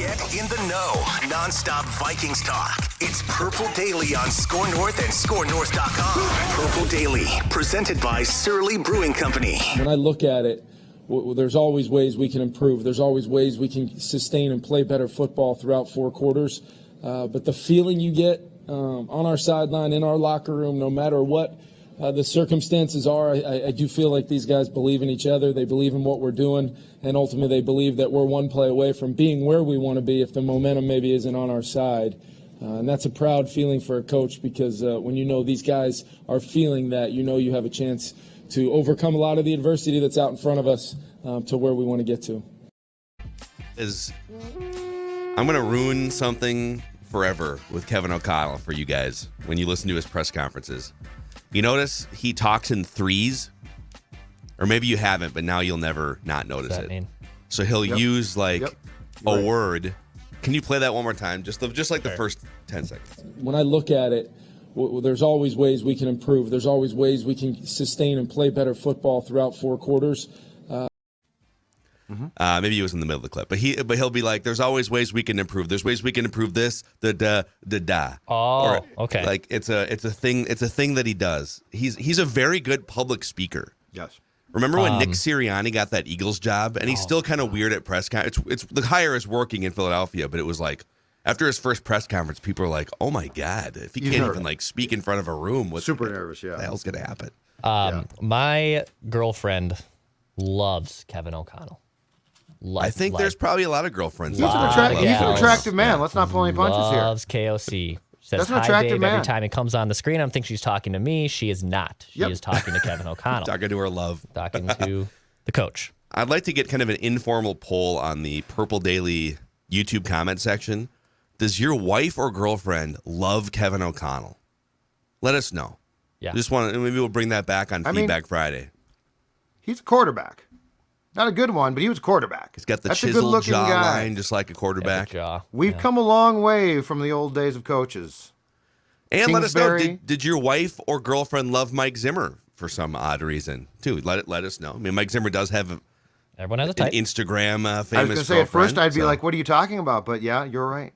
Get in the know. Non-stop Vikings talk. It's Purple Daily on Score North and ScoreNorth.com. Purple Daily, presented by Surly Brewing Company. When I look at it, there's always ways we can improve. There's always ways we can sustain and play better football throughout 4 quarters. But the feeling you get on our sideline, in our locker room, no matter what the circumstances are, I do feel like these guys believe in each other. They believe in what we're doing, and ultimately they believe that we're one play away from being where we want to be if the momentum maybe isn't on our side. And that's a proud feeling for a coach, because when you know these guys are feeling that, you know you have a chance to overcome a lot of the adversity that's out in front of us to where we want to get to. I'm going to ruin something forever with Kevin O'Connell for you guys when you listen to his press conferences. You notice he talks in threes, or maybe you haven't, but now you'll never not notice it. Mean? So he'll use a word. Can you play that one more time? Just like the first 10 seconds. When I look at it, there's always ways we can improve. There's always ways we can sustain and play better football throughout 4 quarters. Maybe he was in the middle of the clip, but he'll be like, "There's always ways we can improve. There's ways we can improve this." Oh, okay. Like it's a thing. It's a thing that he does. He's a very good public speaker. Yes. Remember when Nick Sirianni got that Eagles job, and he's still kind of weird at press conference. It's the hire is working in Philadelphia, but it was like after his first press conference, people are like, "Oh my god, if he can't even speak in front of a room, super nervous. Yeah, what the hell's gonna happen?" My girlfriend loves Kevin O'Connell. I think there's probably a lot of girlfriends. He's an attractive man. Let's not pull any punches here. Loves KOC. Says, That's an "Hi, attractive babe," man. every time he comes on the screen. I think she's talking to me. She is not. She is talking to Kevin O'Connell. Talking to her love. Talking to the coach. I'd like to get kind of an informal poll on the Purple Daily YouTube comment section. Does your wife or girlfriend love Kevin O'Connell? Let us know. Yeah. Maybe we'll bring that back on Feedback Friday. He's a quarterback. Not a good one, but he was a quarterback. He's got the chiseled jawline, just like a quarterback. We've come a long way from the old days of coaches. And let us know, did your wife or girlfriend love Mike Zimmer for some odd reason, too? Let us know. I mean, Mike Zimmer does have everyone has an Instagram famous I was going to say, at first I'd be like, what are you talking about? But yeah, you're right.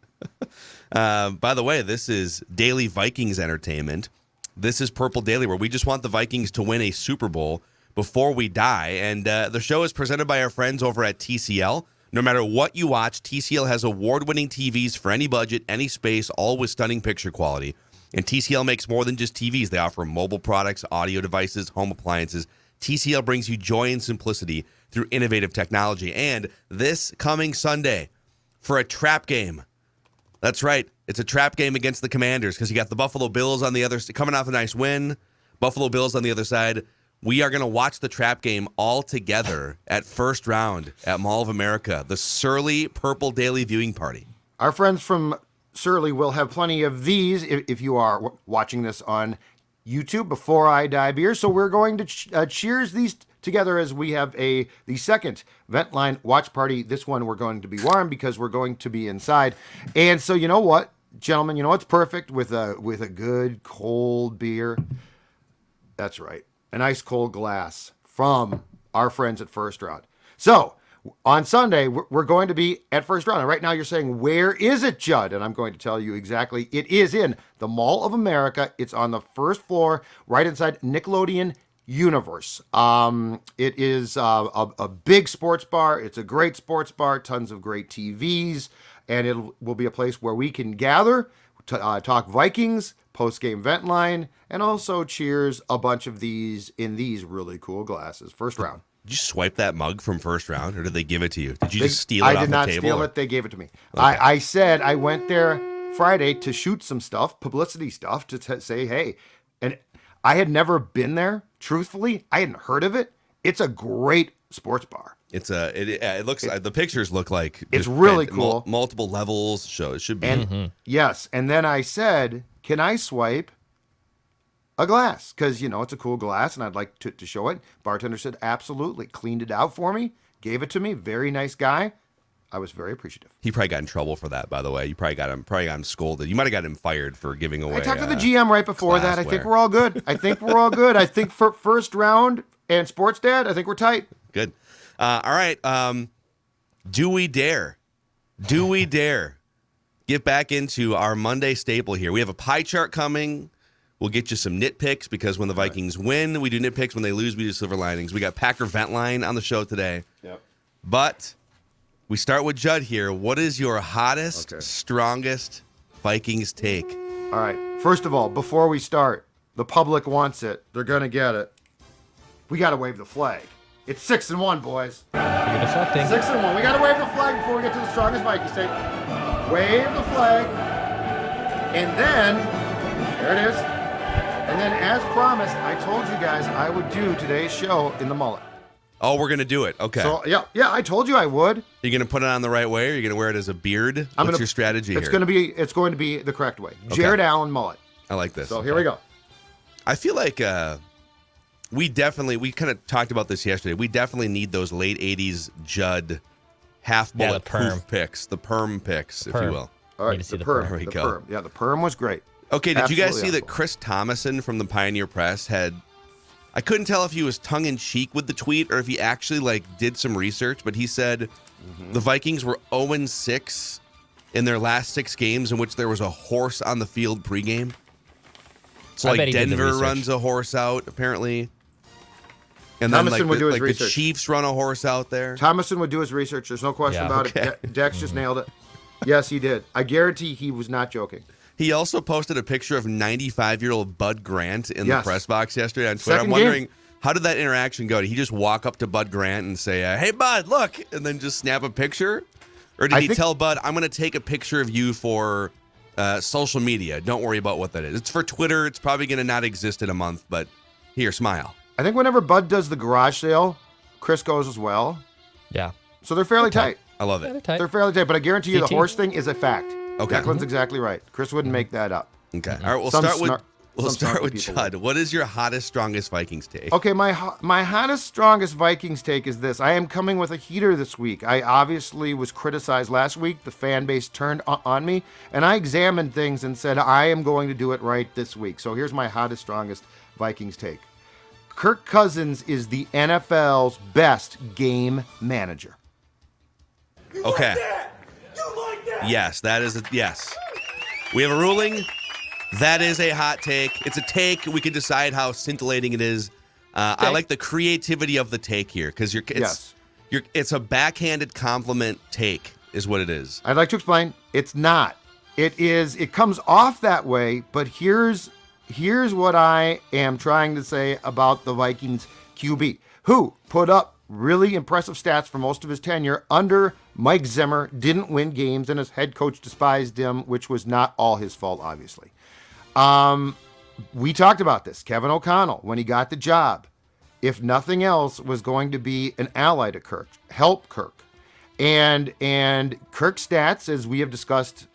By the way, this is Daily Vikings Entertainment. This is Purple Daily, where we just want the Vikings to win a Super Bowl before we die. And the show is presented by our friends over at TCL. No matter what you watch, TCL has award-winning TVs for any budget, any space, all with stunning picture quality. And TCL makes more than just TVs. They offer mobile products, audio devices, home appliances. TCL brings you joy and simplicity through innovative technology. And this coming Sunday, for a trap game. That's right. It's a trap game against the Commanders, because you got the Buffalo Bills on the other side, coming off a nice win. Buffalo Bills on the other side. We are going to watch the trap game all together at First Round at Mall of America, the Surly Purple Daily viewing party. Our friends from Surly will have plenty of these if you are watching this on YouTube before I die beer. So we're going to cheers these together as we have the second Vent Line watch party. This one we're going to be warm because we're going to be inside. And so you know what, gentlemen, you know what's perfect with a good cold beer? That's right. An ice cold glass from our friends at First Round. So on Sunday, we're going to be at First Round. And right now you're saying, where is it, Judd? And I'm going to tell you exactly. It is in the Mall of America. It's on the first floor, right inside Nickelodeon Universe. It is a big sports bar. It's a great sports bar, tons of great TVs, and it will be a place where we can gather, talk Vikings, post-game vent line, and also cheers a bunch of these in these really cool glasses. First Round. Did you swipe that mug from First Round, or did they give it to you? Did you just steal it off the table? I did not steal it. They gave it to me. Okay. I said I went there Friday to shoot some stuff, publicity stuff, to say, hey. And I had never been there. Truthfully, I hadn't heard of it. It's a great sports bar. It looks like the pictures look like it's really cool. Multiple levels. So it should be. Yes. And then I said, can I swipe a glass? Because, it's a cool glass and I'd like to show it. Bartender said, absolutely. Cleaned it out for me. Gave it to me. Very nice guy. I was very appreciative. He probably got in trouble for that, by the way. You probably got him scolded. You might have got him fired for giving away. I talked to the GM right before that. I think we're all good. I think for First Round and Sports Dad, I think we're tight. Good. All right. Do we dare? Do we dare get back into our Monday staple here? We have a pie chart coming. We'll get you some nitpicks because when the Vikings win, we do nitpicks. When they lose, we do silver linings. We got Packer Vent Line on the show today. Yep. But we start with Judd here. What is your hottest, strongest Vikings take? All right. First of all, before we start, the public wants it. They're going to get it. We got to wave the flag. It's 6-1, boys. You're deflecting. 6-1. We got to wave the flag before we get to the strongest Vikings take. Wave the flag. And then, there it is. And then, as promised, I told you guys I would do today's show in the mullet. Oh, we're going to do it. Okay. So, yeah, I told you I would. Are you going to put it on the right way, or are you going to wear it as a beard? What's your strategy here? It's going to be the correct way. Jared Allen mullet. I like this. So, here we go. I feel like we kind of talked about this yesterday. We definitely need those late 80s Judd half bullet poof picks, the perm picks, if you will. All right, the perm. There we the go. perm. Yeah, the perm was great. Okay, did you guys see that Chris Thomason from the Pioneer Press I couldn't tell if he was tongue-in-cheek with the tweet or if he actually did some research, but he said the Vikings were 0-6 in their last 6 games in which there was a horse on the field pregame. So Denver runs a horse out, apparently. And then the Chiefs run a horse out there. Thomason would do his research. There's no question about it. Dex just nailed it. Yes, he did. I guarantee he was not joking. He also posted a picture of 95-year-old Bud Grant in the press box yesterday on Twitter. I'm wondering, how did that interaction go? Did he just walk up to Bud Grant and say, hey, Bud, look, and then just snap a picture? Or did he tell Bud, I'm going to take a picture of you for social media. Don't worry about what that is. It's for Twitter. It's probably going to not exist in a month, but here, smile. I think whenever Bud does the garage sale, Chris goes as well. Yeah. So they're fairly tight. I love it. They're fairly tight, but I guarantee you the horse thing is a fact. Okay. Declan's exactly right. Chris wouldn't make that up. Okay. All right, we'll start with Judd. What is your hottest, strongest Vikings take? Okay, my hottest, strongest Vikings take is this. I am coming with a heater this week. I obviously was criticized last week. The fan base turned on me, and I examined things and said I am going to do it right this week. So here's my hottest, strongest Vikings take. Kirk Cousins is the NFL's best game manager. Okay. Yes, that is yes. We have a ruling. That is a hot take. It's a take. We can decide how scintillating it is. I like the creativity of the take here because it's a backhanded compliment take is what it is. I'd like to explain. It's not. It comes off that way, but here's what I am trying to say about the Vikings QB, who put up really impressive stats for most of his tenure under Mike Zimmer, didn't win games, and his head coach despised him, which was not all his fault, obviously. We talked about this. Kevin O'Connell, when he got the job, if nothing else, was going to be an ally to Kirk, help Kirk. And Kirk's stats, as we have discussed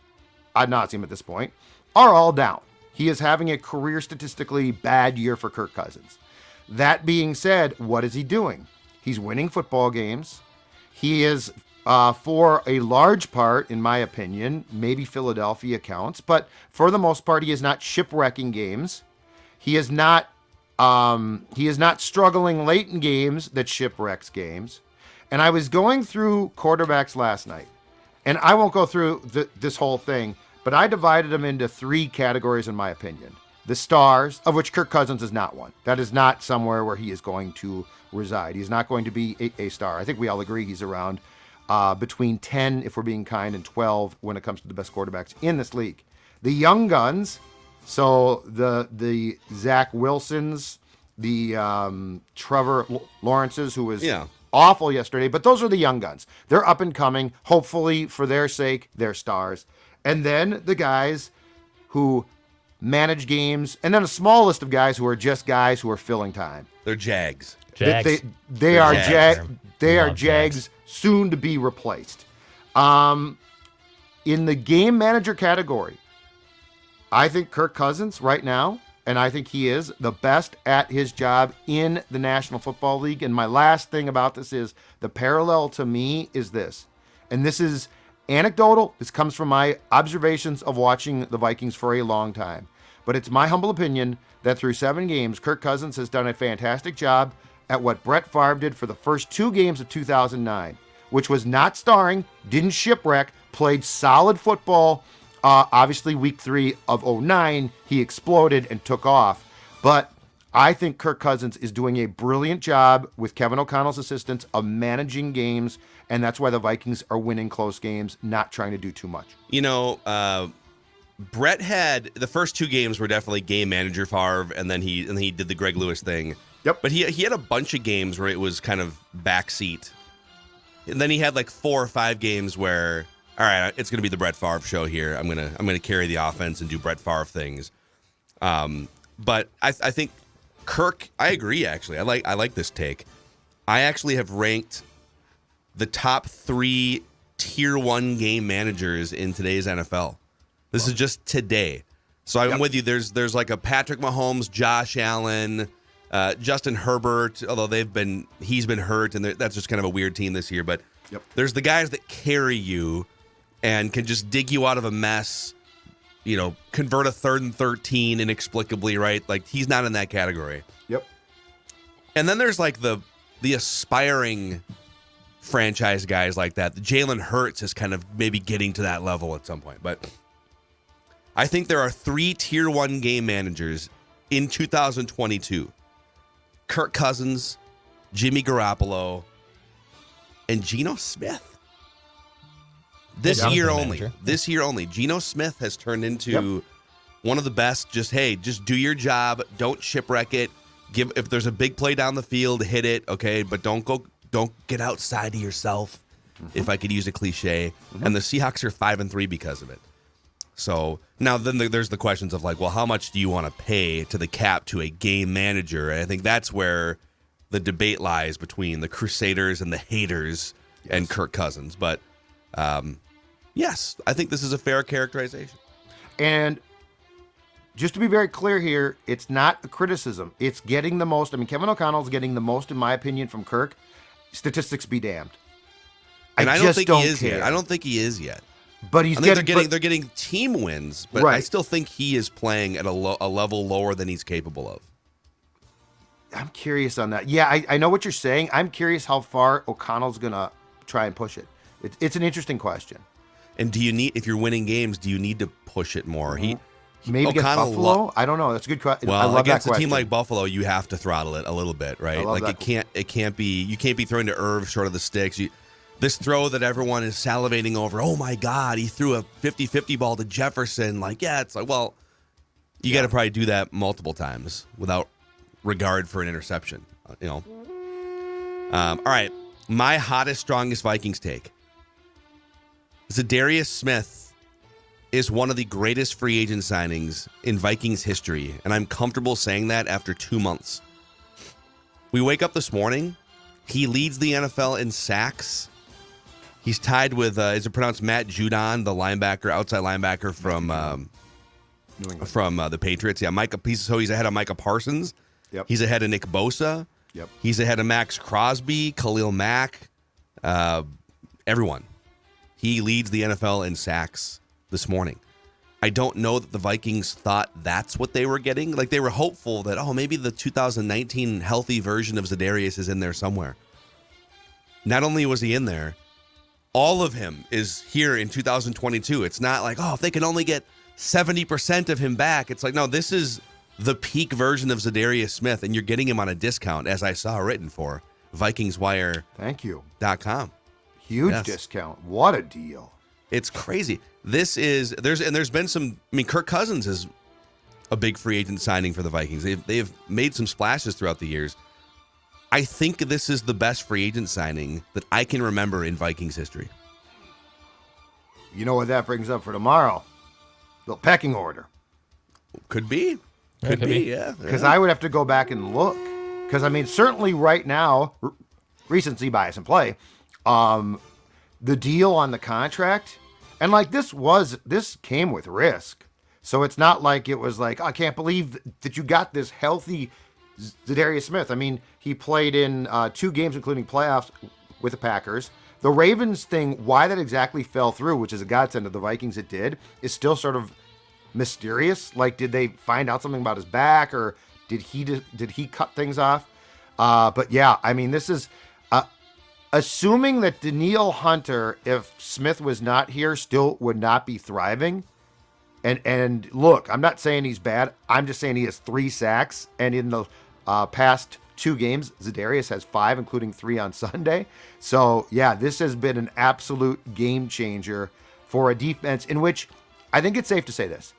ad nauseum at this point, are all down. He is having a career statistically bad year for Kirk Cousins. That being said, what is he doing? He's winning football games. He is, for a large part, in my opinion, maybe Philadelphia counts, but for the most part, he is not shipwrecking games. He is not struggling late in games that shipwrecks games. And I was going through quarterbacks last night, and I won't go through this whole thing, but I divided them into 3 categories, in my opinion. The stars, of which Kirk Cousins is not one. That is not somewhere where he is going to reside. He's not going to be a star. I think we all agree he's around between 10, if we're being kind, and 12 when it comes to the best quarterbacks in this league. The young guns, so the Zach Wilsons, the Trevor Lawrences, who was awful yesterday, but those are the young guns. They're up and coming. Hopefully, for their sake, they're stars. And then the guys who manage games, and then a small list of guys who are just guys who are filling time. They're Jags. They are Jags soon to be replaced. In the game manager category, I think Kirk Cousins right now, and I think he is the best at his job in the National Football League. And my last thing about this is the parallel to me is this, and this is anecdotal. This comes from my observations of watching the Vikings for a long time. But it's my humble opinion that through 7 games, Kirk Cousins has done a fantastic job at what Brett Favre did for the first 2 games of 2009, which was not starring, didn't shipwreck, played solid football. Obviously, week 3 of 2009, he exploded and took off. But I think Kirk Cousins is doing a brilliant job with Kevin O'Connell's assistance of managing games, and that's why the Vikings are winning close games, not trying to do too much. Brett had the first 2 games were definitely game manager Favre, and then he did the Greg Lewis thing. Yep. But he had a bunch of games where it was kind of backseat, and then he had like 4 or 5 games where, all right, it's going to be the Brett Favre show here. I'm gonna carry the offense and do Brett Favre things. But I think Kirk, I agree. Actually, I like this take. I actually have ranked the top 3 tier 1 game managers in today's NFL. This is just today. So I'm with you. There's like a Patrick Mahomes, Josh Allen, Justin Herbert, although he's been hurt, and that's just kind of a weird team this year. But there's the guys that carry you and can just dig you out of a mess, convert a 3rd and 13 inexplicably, right? Like, he's not in that category. Yep. And then there's like the aspiring franchise guys like that. Jalen Hurts is kind of maybe getting to that level at some point. But I think there are 3 tier 1 game managers in 2022. Kirk Cousins, Jimmy Garoppolo, and Geno Smith. This year only. Geno Smith has turned into one of the best. Just do your job. Don't shipwreck it. If there's a big play down the field, hit it, okay? But don't get outside of yourself, if I could use a cliche. And the Seahawks are 5-3 because of it. So now then there's the questions of like, well, how much do you want to pay to the cap to a game manager? And I think that's where the debate lies between the Crusaders and the haters and Kirk Cousins. But yes, I think this is a fair characterization. And just to be very clear here, it's not a criticism. It's getting the most. I mean, Kevin O'Connell's getting the most, in my opinion, from Kirk. Statistics be damned. And I don't think he is yet. I don't think he is yet. But they're getting team wins, but I still think he is playing at a level lower than he's capable of. I'm curious on that. Yeah, I know what you're saying. I'm curious how far O'Connell's going to try and push it. It's an interesting question. And if you're winning games, do you need to push it more? Maybe against Buffalo? I don't know. That's a good question. Well, I love against that question. a team like Buffalo, you have to throttle it a little bit, right? Like you can't be throwing to Irv short of the sticks. This throw that everyone is salivating over, oh my God, he threw a 50-50 ball to Jefferson. It's like, well, you got to probably do that multiple times without regard for an interception. All right, my hottest, strongest Vikings take. Zadarius Smith is one of the greatest free agent signings in Vikings history, and I'm comfortable saying that after 2 months. We wake up this morning, he leads the NFL in sacks. He's tied with, is it pronounced Matt Judon, the outside linebacker from the Patriots? Yeah, he's ahead of Micah Parsons. Yep. He's ahead of Nick Bosa. Yep. He's ahead of Max Crosby, Khalil Mack, everyone. He leads the NFL in sacks this morning. I don't know that the Vikings thought that's what they were getting. Like, they were hopeful that, maybe the 2019 healthy version of Zadarius is in there somewhere. Not only was he in there, all of him is here in 2022. It's not like, if they can only get 70% of him back. It's like, no, this is the peak version of Zadarius Smith, and you're getting him on a discount, as I saw written for VikingsWire.com. Thank you. Huge discount. What a deal. It's crazy. There's been some, Kirk Cousins is a big free agent signing for the Vikings. They've made some splashes throughout the years. I think this is the best free agent signing that I can remember in Vikings history. You know what that brings up for tomorrow? The pecking order. Could be. Could be, yeah. Because I would have to go back and look. Because, certainly right now, recency bias in play, the deal on the contract, and this came with risk. So it's not like it was like, I can't believe that you got this healthy Zadarius Smith. He played in 2 games, including playoffs with the Packers. The Ravens thing, why that exactly fell through, which is a godsend to the Vikings it did, is still sort of mysterious. Like, did they find out something about his back, or did he cut things off? But yeah, this is assuming that Danielle Hunter, if Smith was not here, still would not be thriving. And look, I'm not saying he's bad. I'm just saying he has 3 sacks. And in the past 2 games, Zadarius has 5, including 3 on Sunday. So, yeah, this has been an absolute game changer for a defense in which I think it's safe to say this.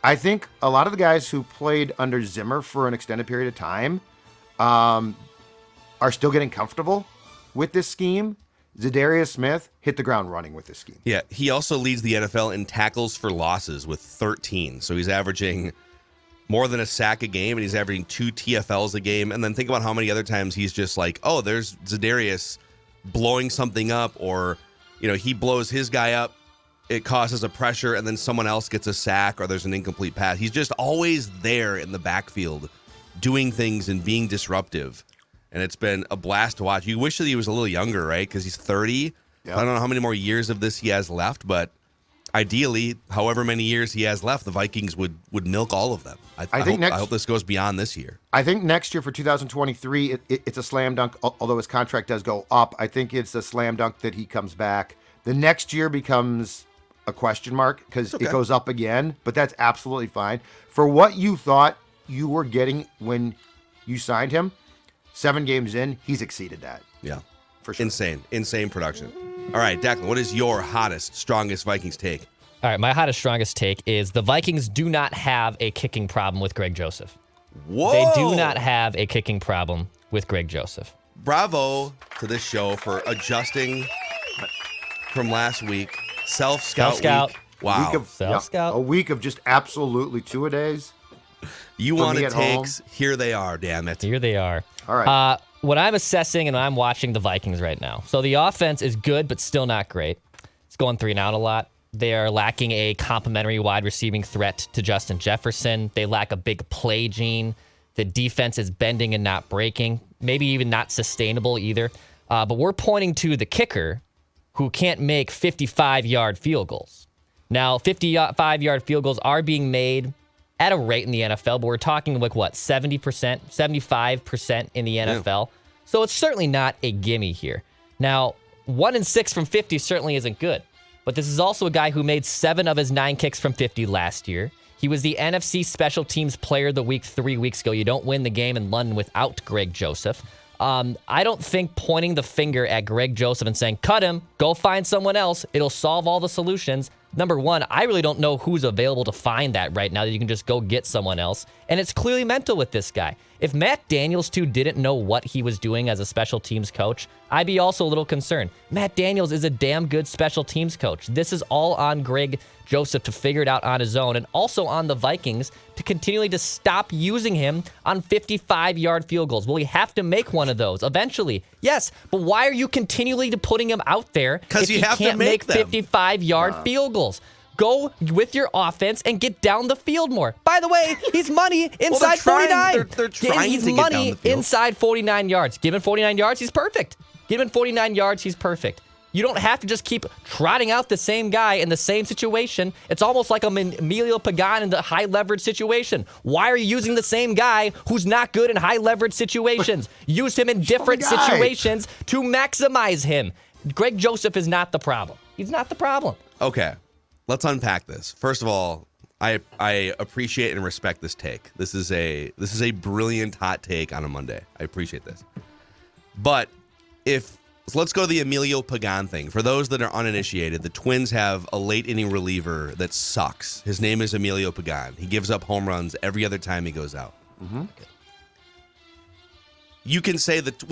I think a lot of the guys who played under Zimmer for an extended period of time are still getting comfortable with this scheme. Zadarius Smith hit the ground running with this scheme. Yeah, he also leads the NFL in tackles for losses with 13. So he's averaging more than a sack a game, and he's averaging 2 TFLs a game. And then think about how many other times he's just like, oh, there's Zadarius blowing something up, or, he blows his guy up. It causes a pressure, and then someone else gets a sack, or there's an incomplete pass. He's just always there in the backfield doing things and being disruptive. And it's been a blast to watch. You wish that he was a little younger, right? Because he's 30. Yep. I don't know how many more years of this he has left, but ideally, however many years he has left, the Vikings would milk all of them. I hope this goes beyond this year. I think next year for 2023, it's a slam dunk, although his contract does go up. I think it's a slam dunk that he comes back. The next year becomes a question mark because it goes up again, but that's absolutely fine. For what you thought you were getting when you signed him, 7 games in, he's exceeded that. Yeah. For sure. Insane production. All right, Declan, what is your hottest, strongest Vikings take? All right, my hottest, strongest take is the Vikings do not have a kicking problem with Greg Joseph. Whoa! They do not have a kicking problem with Greg Joseph. Bravo to this show for adjusting from last week. Self-scout week. Wow. Self-scout. A week of just absolutely two-a-days. You wanted takes. Here they are, damn it. Here they are. All right. When I'm assessing and I'm watching the Vikings right now, so the offense is good, but still not great. It's going 3 and out a lot. They are lacking a complementary wide receiving threat to Justin Jefferson. They lack a big play gene. The defense is bending and not breaking, maybe even not sustainable either. But we're pointing to the kicker who can't make 55-yard field goals. Now, 55-yard field goals are being made at a rate in the NFL, but we're talking like, 70%, 75% in the NFL. Yeah. So it's certainly not a gimme here. Now, 1 in 6 from 50 certainly isn't good, but this is also a guy who made 7 of his 9 kicks from 50 last year. He was the NFC Special Teams Player of the Week 3 weeks ago. You don't win the game in London without Greg Joseph. I don't think pointing the finger at Greg Joseph and saying, cut him, go find someone else, it'll solve all the solutions. Number one, I really don't know who's available to find that right now that you can just go get someone else. And it's clearly mental with this guy. If Matt Daniels, too, didn't know what he was doing as a special teams coach, I'd be also a little concerned. Matt Daniels is a damn good special teams coach. This is all on Greg Joseph to figure it out on his own, and also on the Vikings to continually just stop using him on 55-yard field goals. Well, we have to make one of those eventually. Yes, but why are you continually putting him out there if you can't make 55-yard field goals? Go with your offense and get down the field more. By the way, he's money inside 49. They're trying he's to money get down the field. Inside 49 yards. Give him 49 yards, he's perfect. Give him 49 yards, he's perfect. You don't have to just keep trotting out the same guy in the same situation. It's almost like Emilio Pagan in the high-leverage situation. Why are you using the same guy who's not good in high-leverage situations? Use him in different situations to maximize him. Greg Joseph is not the problem. He's not the problem. Okay. Let's unpack this. First of all, I appreciate and respect this take. This is a brilliant hot take on a Monday. I appreciate this. But so let's go to the Emilio Pagan thing. For those that are uninitiated, the Twins have a late inning reliever that sucks. His name is Emilio Pagan. He gives up home runs every other time he goes out. Mm-hmm. Okay. You can say that,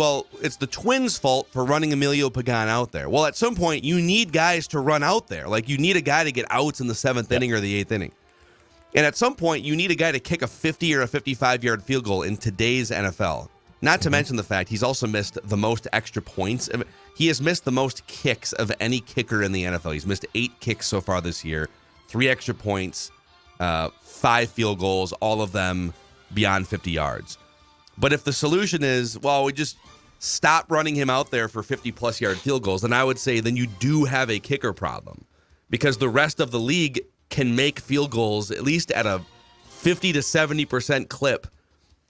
it's the Twins' fault for running Emilio Pagan out there. Well, at some point, you need guys to run out there. Like, you need a guy to get outs in the 7th inning or the 8th inning. And at some point, you need a guy to kick a 50 or a 55-yard field goal in today's NFL. Not to mention the fact he's also missed the most extra points. He has missed the most kicks of any kicker in the NFL. He's missed 8 kicks so far this year, 3 extra points, 5 field goals, all of them beyond 50 yards. But if the solution is, we just stop running him out there for 50-plus yard field goals, then I would say then you do have a kicker problem, because the rest of the league can make field goals at least at a 50 to 70% clip.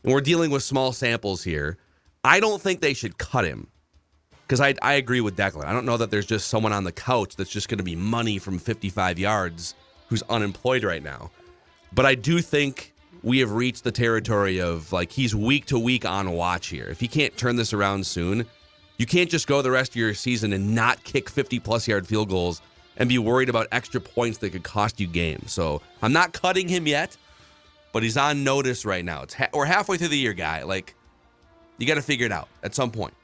And we're dealing with small samples here. I don't think they should cut him. because I agree with Declan. I don't know that there's just someone on the couch that's just going to be money from 55 yards who's unemployed right now. But I do think we have reached the territory of, like, he's week to week on watch here. If he can't turn this around soon, you can't just go the rest of your season and not kick 50-plus yard field goals and be worried about extra points that could cost you games. So I'm not cutting him yet, but he's on notice right now. We're halfway through the year, guy. Like, you got to figure it out at some point.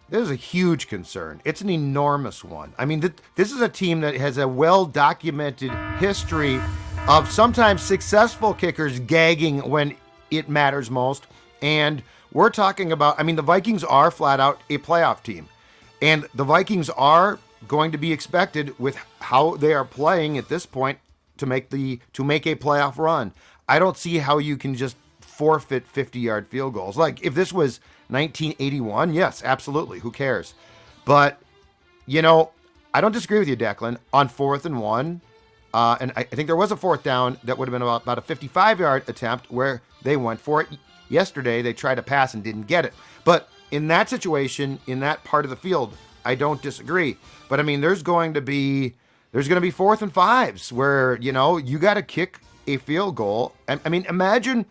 This is a huge concern. It's an enormous one. I mean, this is a team that has a well-documented history of sometimes successful kickers gagging when it matters most. And we're talking about, I mean, the Vikings are flat out a playoff team. And the Vikings are going to be expected with how they are playing at this point to make a playoff run. I don't see how you can just forfeit 50-yard field goals. Like, if this was 1981, yes, absolutely. Who cares? But, you know, I don't disagree with you, Declan, on 4th and 1. And I think there was a 4th down that would have been about a 55-yard attempt where they went for it. Yesterday, they tried to pass and didn't get it. But in that situation, in that part of the field, I don't disagree. But, I mean, there's going to be 4th and 5s where, you know, you got to kick a field goal. I mean, imagine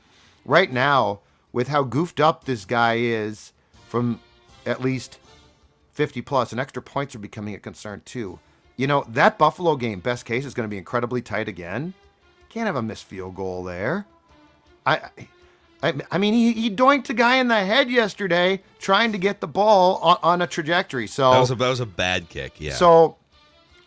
right now with how goofed up this guy is from at least 50 plus, and extra points are becoming a concern too. You know, that Buffalo game, best case, is going to be incredibly tight again. Can't have a missed field goal there. I mean, he doinked a guy in the head yesterday trying to get the ball on a trajectory. So that was a bad kick, yeah. So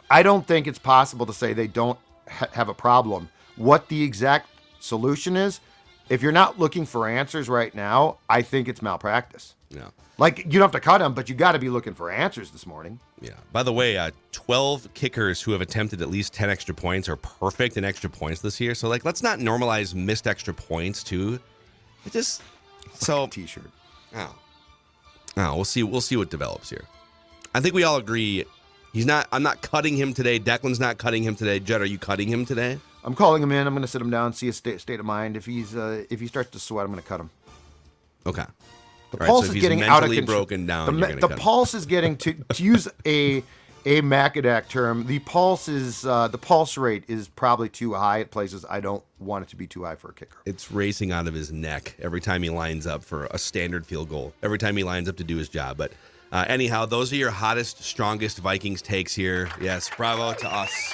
I don't think it's possible to say they don't have a problem. What the exact solution is, if you're not looking for answers right now, I think it's malpractice. Yeah. Like, you don't have to cut him, but you got to be looking for answers this morning. Yeah. By the way, 12 kickers who have attempted at least 10 extra points are perfect in extra points this year. So, like, let's not normalize missed extra points, too. It just... So... T-shirt. Oh, we'll see what develops here. I think we all agree I'm not cutting him today. Declan's not cutting him today. Jed, are you cutting him today? I'm calling him in. I'm going to sit him down, see his state of mind. If he starts to sweat, I'm going to cut him. Okay. The pulse is getting out of control. Broken down. The pulse is getting to use a Macadac term. The pulse rate is probably too high at places I don't want it to be too high for a kicker. It's racing out of his neck every time he lines up for a standard field goal. Every time he lines up to do his job. But anyhow, those are your hottest, strongest Vikings takes here. Yes, bravo to us.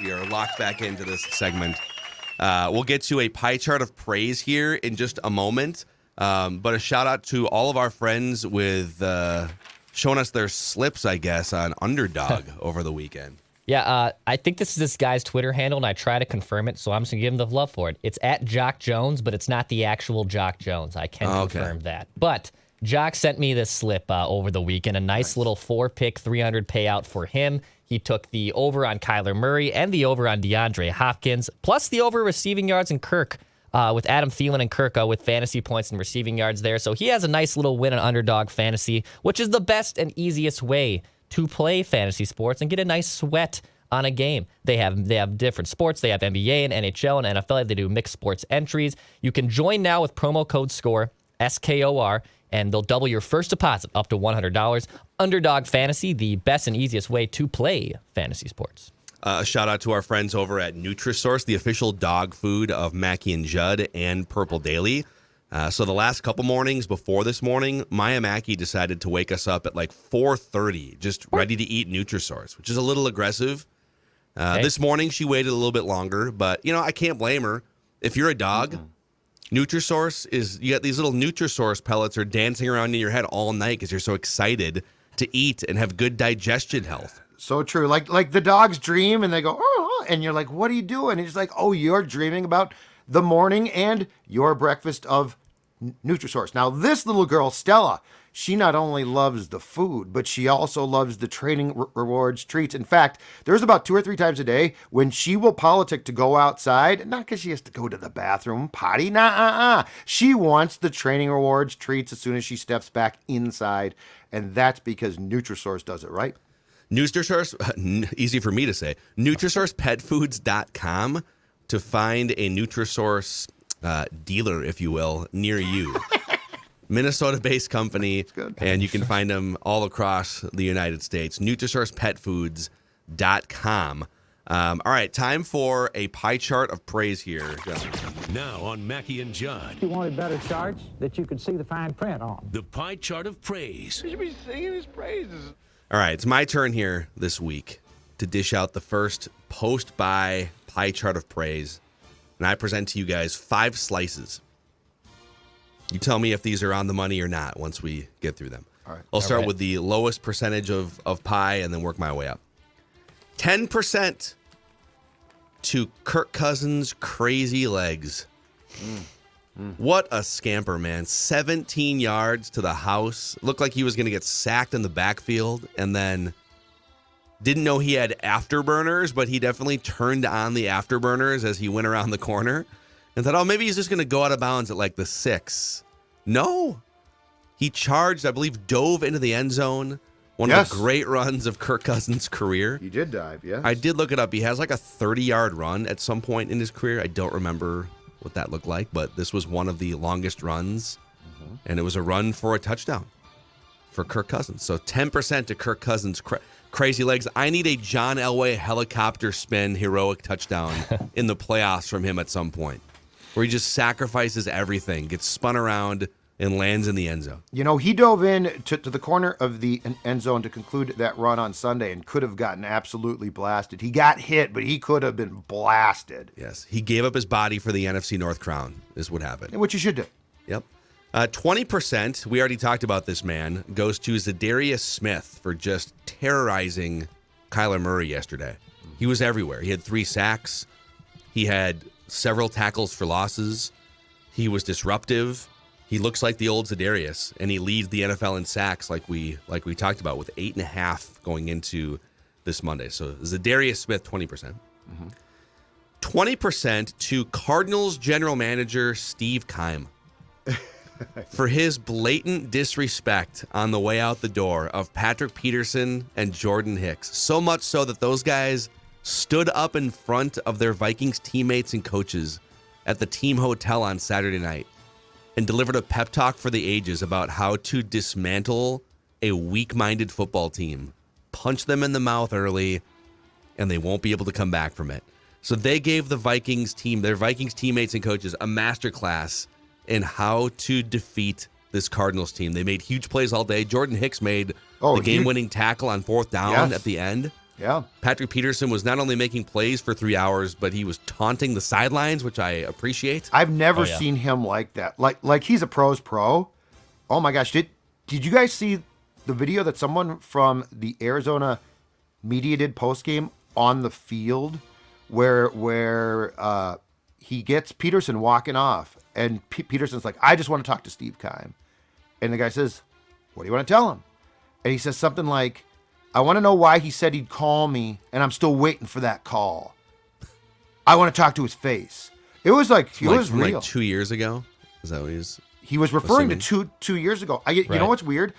We are locked back into this segment. We'll get to a pie chart of praise here in just a moment. But a shout out to all of our friends with showing us their slips, I guess, on Underdog over the weekend. Yeah, I think this is this guy's Twitter handle, and I try to confirm it, so I'm just going to give him the love for it. It's at Jock Jones, but it's not the actual Jock Jones. I can confirm that. But Jock sent me this slip over the weekend, a nice little 4-pick, 300 payout for him. He took the over on Kyler Murray and the over on DeAndre Hopkins, plus the over receiving yards in Kirk with Adam Thielen and Kirk with fantasy points and receiving yards there. So he has a nice little win on Underdog Fantasy, which is the best and easiest way to play fantasy sports and get a nice sweat on a game. They have different sports. They have NBA and NHL and NFL. They do mixed sports entries. You can join now with promo code SCORE, SKOR, and they'll double your first deposit up to $100. Underdog Fantasy, the best and easiest way to play fantasy sports. A shout out to our friends over at Nutrisource, the official dog food of Mackie and Judd and Purple Daily. So the last couple mornings before this morning, Maya Mackey decided to wake us up at like 4:30, just ready to eat Nutrisource, which is a little aggressive. This morning she waited a little bit longer, but I can't blame her. If you're a dog, Nutrisource you got these little Nutrisource pellets are dancing around in your head all night because you're so excited to eat and have good digestion health. So true. Like the dogs dream and they go, oh, and you're like, what are you doing? And he's like, oh, you're dreaming about the morning and your breakfast of Nutrisource. Now, this little girl, Stella, she not only loves the food, but she also loves the training rewards treats. In fact, there's about 2 or 3 times a day when she will politic to go outside, not because she has to go to the bathroom, potty, She wants the training rewards treats as soon as she steps back inside, and that's because Nutrisource does it, right? Nutrisource, easy for me to say, NutrisourcePetFoods.com to find a Nutrisource dealer, if you will, near you. Minnesota-based company, good. and you can find them all across the United States. NutrisourcePetFoods.com. All right, time for a pie chart of praise here. Now on Mackie and Judd, You wanted better charts that you could see the fine print on. the pie chart of praise. You should be singing his praises. All right, it's my turn here this week to dish out the first post-buy pie chart of praise, and I present to you guys 5 slices. You tell me if these are on the money or not once we get through them. All right. I'll start right. with the lowest percentage of pie and then work my way up. 10% to Kirk Cousins' crazy legs. What a scamper, man. 17 yards to the house. Looked like he was going to get sacked in the backfield, and then didn't know he had afterburners, but he definitely turned on the afterburners as he went around the corner and thought, oh, maybe he's just going to go out of bounds at like the 6. No. He charged, I believe, dove into the end zone. One of the great runs of Kirk Cousins' career. He did dive, yes. I did look it up. He has like a 30-yard run at some point in his career. I don't remember what that looked like, but this was one of the longest runs, and it was a run for a touchdown for Kirk Cousins. So 10% to Kirk Cousins' crazy legs. I need a John Elway helicopter spin heroic touchdown in the playoffs from him at some point, where he just sacrifices everything, gets spun around, and lands in the end zone. You know, he dove in to the corner of the end zone to conclude that run on Sunday and could have gotten absolutely blasted. He got hit, but he could have been blasted. Yes, he gave up his body for the NFC North crown is what happened. Which you should do. Yep. 20%, we already talked about this man, goes to Zadarius Smith for just terrorizing Kyler Murray yesterday. He was everywhere. He had 3 sacks. He had several tackles for losses. He was disruptive. He looks like the old Za'Darius, and he leads the NFL in sacks like we talked about, with 8.5 going into this Monday. So Zadarius Smith, 20%. 20% to Cardinals general manager Steve Keim for his blatant disrespect on the way out the door of Patrick Peterson and Jordan Hicks. So much so that those guys stood up in front of their Vikings teammates and coaches at the team hotel on Saturday night and delivered a pep talk for the ages about how to dismantle a weak-minded football team, punch them in the mouth early, and they won't be able to come back from it. So they gave the Vikings team, their Vikings teammates and coaches, a masterclass in how to defeat this Cardinals team. They made huge plays all day. Jordan Hicks made the game-winning tackle on 4th down at the end. Yeah. Patrick Peterson was not only making plays for 3 hours, but he was taunting the sidelines, which I appreciate. I've never seen him like that. Like he's a pro's pro. Oh my gosh. Did you guys see the video that someone from the Arizona media did post-game on the field where he gets Peterson walking off, and Peterson's like, I just want to talk to Steve Keim. And the guy says, what do you want to tell him? And he says something like, I want to know why he said he'd call me, and I'm still waiting for that call. I want to talk to his face. It was like, it was real. Like 2 years ago? Is that what He was referring to two years ago. You know what's weird?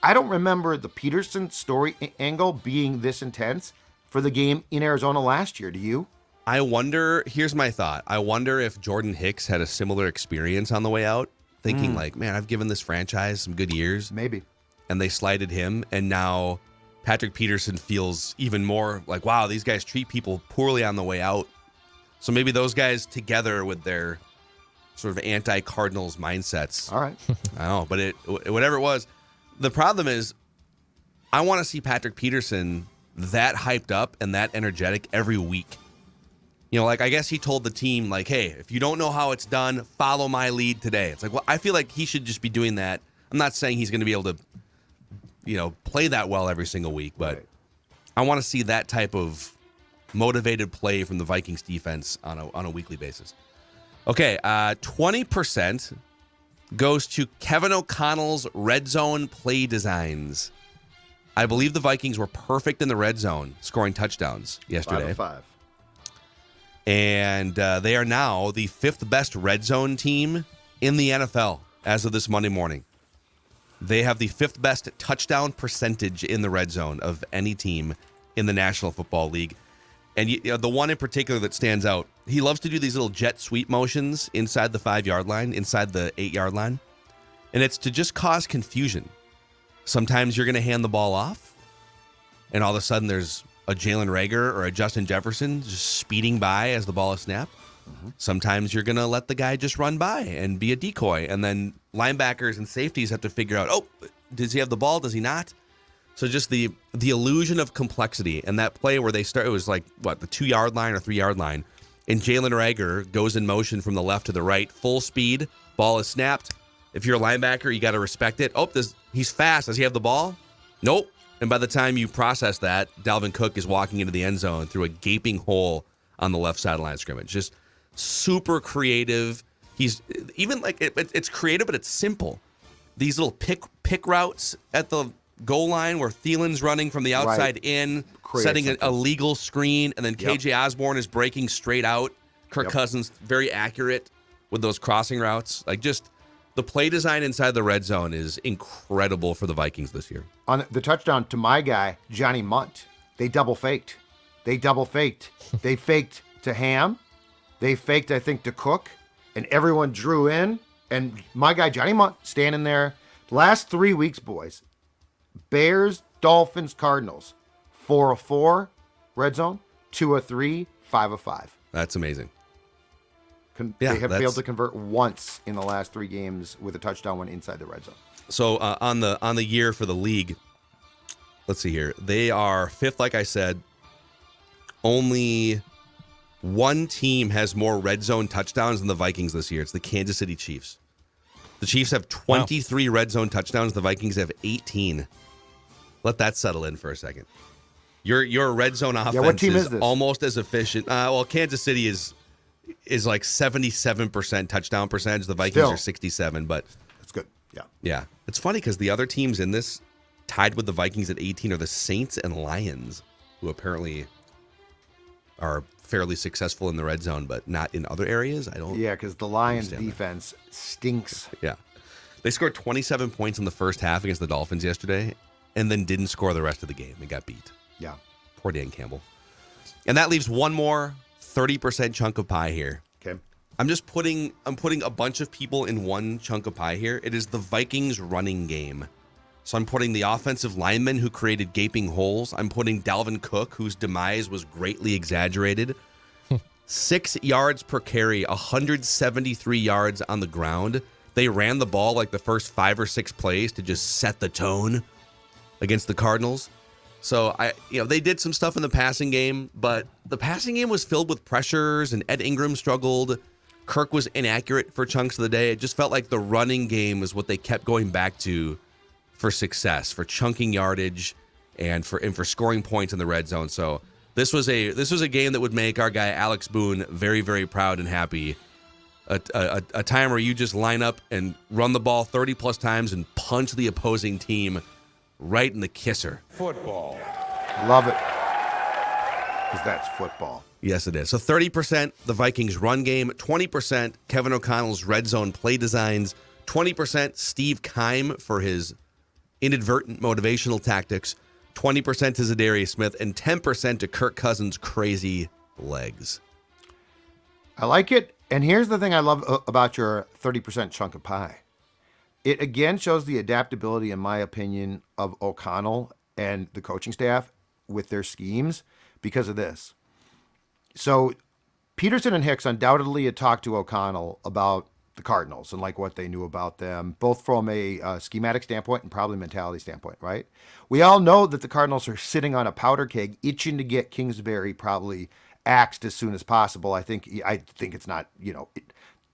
I don't remember the Peterson story angle being this intense for the game in Arizona last year. Do you? I wonder, here's my thought. I wonder if Jordan Hicks had a similar experience on the way out, thinking like, man, I've given this franchise some good years. Maybe. And they slighted him, and now Patrick Peterson feels even more like, wow, these guys treat people poorly on the way out. So maybe those guys together with their sort of anti-Cardinals mindsets. All right. I don't know, but whatever it was, the problem is I want to see Patrick Peterson that hyped up and that energetic every week. You know, like I guess he told the team, like, hey, if you don't know how it's done, follow my lead today. It's like, well, I feel like he should just be doing that. I'm not saying he's going to be able to, you know, play that well every single week, but I want to see that type of motivated play from the Vikings defense on a weekly basis. Okay, 20% goes to Kevin O'Connell's red zone play designs. I believe the Vikings were perfect in the red zone, scoring touchdowns yesterday. 5 of 5. And they are now the 5th best red zone team in the NFL as of this Monday morning. They have the 5th best touchdown percentage in the red zone of any team in the National Football League. And you know, the one in particular that stands out, he loves to do these little jet sweep motions inside the 5-yard line, inside the 8-yard line. And it's to just cause confusion. Sometimes you're going to hand the ball off, and all of a sudden there's a Jalen Reagor or a Justin Jefferson just speeding by as the ball is snapped. Sometimes you're going to let the guy just run by and be a decoy, and then linebackers and safeties have to figure out, oh, does he have the ball? Does he not? So just the illusion of complexity. And that play where they start, it was like, the 2-yard line or 3-yard line, and Jalen Reagor goes in motion from the left to the right, full speed, ball is snapped. If you're a linebacker, you got to respect it. Oh, he's fast. Does he have the ball? Nope. And by the time you process that, Dalvin Cook is walking into the end zone through a gaping hole on the left sideline scrimmage. Just super creative. He's even like it's creative, but it's simple. These little pick routes at the goal line where Thielen's running from the outside in, setting a legal screen, and then KJ Osborne is breaking straight out. Kirk Cousins, very accurate with those crossing routes. Like just the play design inside the red zone is incredible for the Vikings this year. On the touchdown to my guy, Johnny Munt, they double faked. They faked to Ham. They faked, I think, to Cook. And everyone drew in. And my guy, Johnny Munt, standing there. Last 3 weeks, boys. Bears, Dolphins, Cardinals. 4 of 4, red zone. 2 of 3, 5 of 5. That's amazing. They have failed to convert once in the last 3 games with a touchdown when inside the red zone. So on the year for the league, let's see here. They are 5th, like I said. Only one team has more red zone touchdowns than the Vikings this year. It's the Kansas City Chiefs. The Chiefs have 23 red zone touchdowns. The Vikings have 18. Let that settle in for a second. Your red zone offense what team is this? Almost as efficient. Well, Kansas City is like 77% touchdown percentage. The Vikings are 67, but that's good. Yeah. Yeah. It's funny because the other teams in this tied with the Vikings at 18 are the Saints and Lions, who apparently are fairly successful in the red zone, but not in other areas. Yeah, because the Lions defense stinks. Yeah. They scored 27 points in the first half against the Dolphins yesterday and then didn't score the rest of the game. They got beat. Yeah. Poor Dan Campbell. And that leaves one more 30% chunk of pie here. Okay. I'm putting a bunch of people in one chunk of pie here. It is the Vikings running game. So I'm putting the offensive lineman who created gaping holes. I'm putting Dalvin Cook, whose demise was greatly exaggerated. 6 yards per carry, 173 yards on the ground. They ran the ball like the first 5 or 6 plays to just set the tone against the Cardinals. So they did some stuff in the passing game, but the passing game was filled with pressures, and Ed Ingram struggled. Kirk was inaccurate for chunks of the day. It just felt like the running game was what they kept going back to for success, for chunking yardage, and for scoring points in the red zone. So this was a game that would make our guy Alex Boone very, very proud and happy. A time where you just line up and run the ball 30 plus times and punch the opposing team right in the kisser. Football. Love it. Because that's football. Yes, it is. So 30% the Vikings run game, 20% Kevin O'Connell's red zone play designs, 20% Steve Keim for his inadvertent motivational tactics, 20% to Zadarius Smith, and 10% to Kirk Cousins' crazy legs. I like it. And here's the thing I love about your 30% chunk of pie. It again shows the adaptability, in my opinion, of O'Connell and the coaching staff with their schemes because of this. So Peterson and Hicks undoubtedly had talked to O'Connell about the Cardinals and like what they knew about them, both from a schematic standpoint and probably mentality standpoint, right? We all know that the Cardinals are sitting on a powder keg, itching to get Kingsbury probably axed as soon as possible. I think it's not,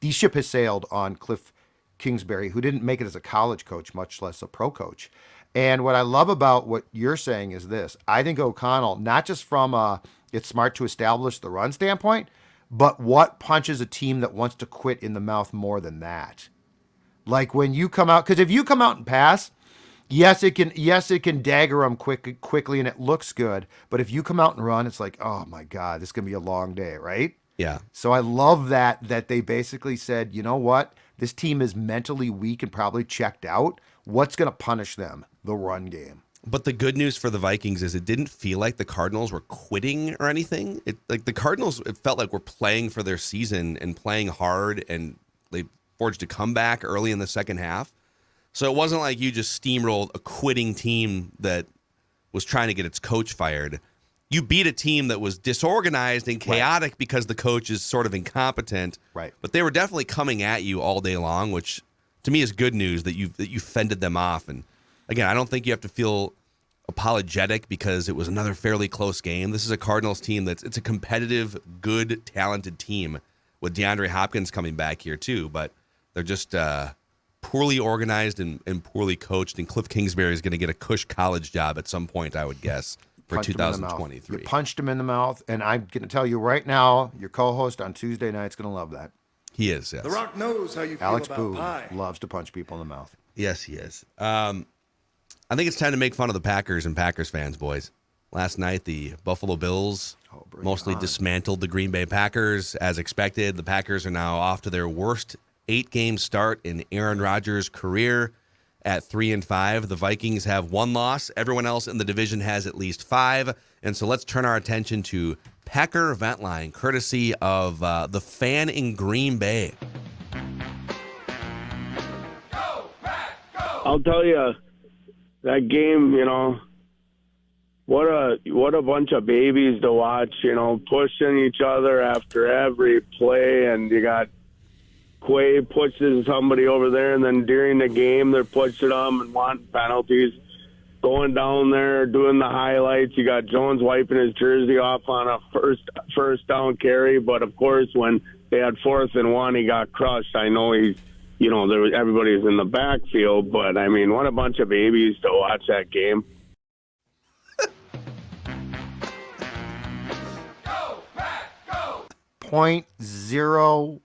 the ship has sailed on Cliff Kingsbury, who didn't make it as a college coach, much less a pro coach. And what I love about what you're saying is this. I think O'Connell, not just from it's smart to establish the run standpoint, but what punches a team that wants to quit in the mouth more than that? Like when you come out, because if you come out and pass, yes, it can dagger them quickly and it looks good. But if you come out and run, it's like, oh my God, this is gonna be a long day, right? Yeah. So I love that they basically said, you know what? This team is mentally weak and probably checked out. What's going to punish them? The run game. But the good news for the Vikings is it didn't feel like the Cardinals were quitting or anything. The Cardinals, it felt like were playing for their season and playing hard, and they forged a comeback early in the second half. So it wasn't like you just steamrolled a quitting team that was trying to get its coach fired. You beat a team that was disorganized and chaotic because the coach is sort of incompetent. Right. But they were definitely coming at you all day long, which to me is good news that you fended them off. And again, I don't think you have to feel apologetic because it was another fairly close game. This is a Cardinals team it's a competitive, good, talented team with DeAndre Hopkins coming back here too. But they're just poorly organized and poorly coached. And Cliff Kingsbury is going to get a cush college job at some point, I would guess, for 2023. You punched him in the mouth, and I'm going to tell you right now, your co-host on Tuesday night is going to love that. He is, yes. The Rock knows how you Alex feel about Boone pie. loves to punch people in the mouth. Yes, he is. I think it's time to make fun of the Packers and Packers fans, boys. Last night, the Buffalo Bills mostly dismantled the Green Bay Packers. As expected, the Packers are now off to their worst 8-game start in Aaron Rodgers' career at 3-5. The Vikings have 1 loss. Everyone else in the division has at least 5. And so let's turn our attention to Packer Vent Line, courtesy of the fan in Green Bay. I'll tell you, that game, what a bunch of babies to watch, pushing each other after every play, and you got Quay pushes somebody over there, and then during the game they're pushing them and wanting penalties. Going down there, doing the highlights. You got Jones wiping his jersey off on a first down carry, but of course when they had 4th and 1, he got crushed. I know everybody's in the backfield, but I mean, what a bunch of babies to watch that game. Go, Pack, go! 0.0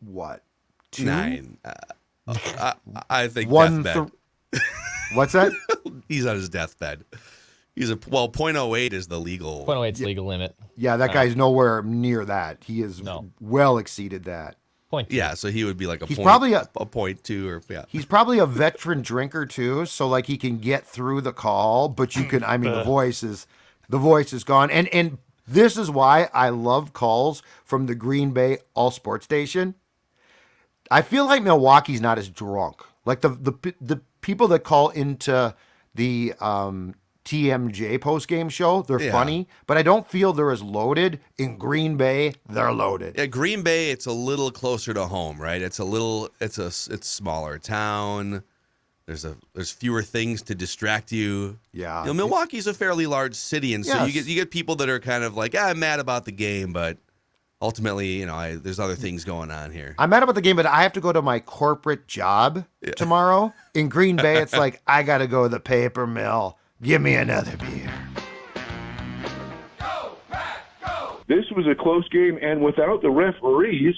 what? 2? 9. I think 1 deathbed. What's that? He's on his deathbed. 0.08 is the legal. 0.08 is legal limit. Yeah, that guy's nowhere near that. He has well exceeded that. 0.2. Yeah, so he would be like He's point, probably a 0.2 or yeah. He's probably a veteran drinker too, so like he can get through the call, but you can. I mean, the voice is gone, and this is why I love calls from the Green Bay All Sports Station. I feel like Milwaukee's not as drunk. Like the people that call into the TMJ postgame show, they're funny, but I don't feel they're as loaded. In Green Bay, they're loaded. Yeah, Green Bay, it's a little closer to home, right? It's smaller town. There's fewer things to distract you. Yeah, Milwaukee's a fairly large city, and so you get people that are kind of like, I'm mad about the game, but ultimately, there's other things going on here. I'm mad about the game, but I have to go to my corporate job tomorrow. In Green Bay, it's like, I got to go to the paper mill. Give me another beer. Go, Pack, go! This was a close game, and without the referees,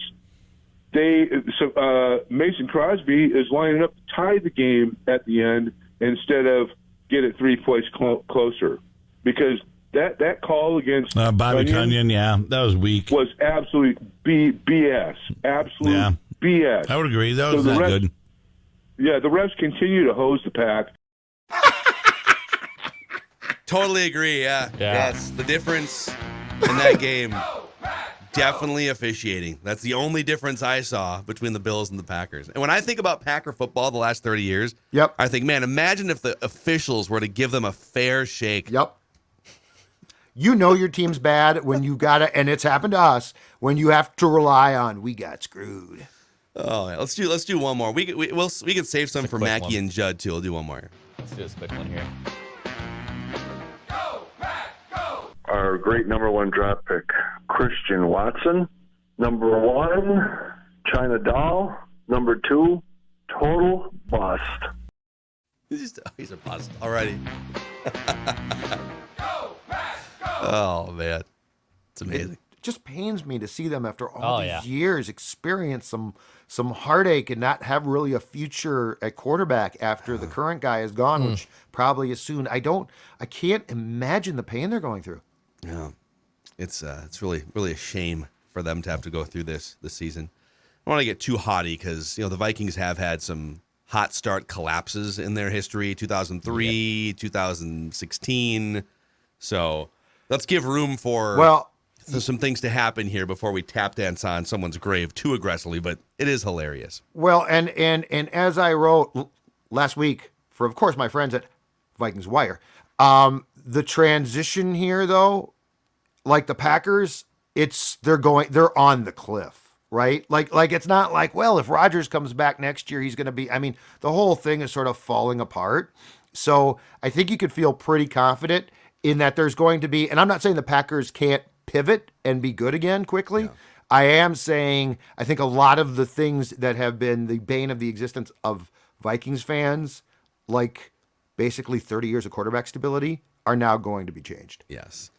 Mason Crosby is lining up to tie the game at the end instead of get it 3 plays closer. Because that call against Bobby Cunyon, that was weak. Was absolute BS. Absolute BS. I would agree. That was not good. Yeah, the refs continue to hose the Pack. Totally agree, yeah. Yes, the difference in that game, definitely officiating. That's the only difference I saw between the Bills and the Packers. And when I think about Packer football the last 30 years, I think, man, imagine if the officials were to give them a fair shake. Yep. You know your team's bad when you got to, and it's happened to us, when you have to rely on, we got screwed. Oh, yeah. Let's do one more. We can save some for Mackie and Judd, too. We'll do one more. Let's do this quick one here. Our great number 1 draft pick, Christian Watson. Number 1, China Doll. Number 2, total bust. He's a bust already. Oh, man. It's amazing. It just pains me to see them after all these years experience some heartache and not have really a future at quarterback after the current guy is gone, which probably is soon. I can't imagine the pain they're going through. Yeah, it's really a shame for them to have to go through this season. I don't want to get too haughty because the Vikings have had some hot start collapses in their history. 2003, 2016. So let's give room for some things to happen here before we tap dance on someone's grave too aggressively, but it is hilarious. Well, and as I wrote last week for, of course, my friends at Vikings Wire, the transition here, though, like the Packers, they're on the cliff, right? Like it's not like, well, if Rodgers comes back next year, he's going to be. I mean, the whole thing is sort of falling apart. So I think you could feel pretty confident in that there's going to be, and I'm not saying the Packers can't pivot and be good again quickly. Yeah. I am saying I think a lot of the things that have been the bane of the existence of Vikings fans, like basically 30 years of quarterback stability, are now going to be changed. Yes.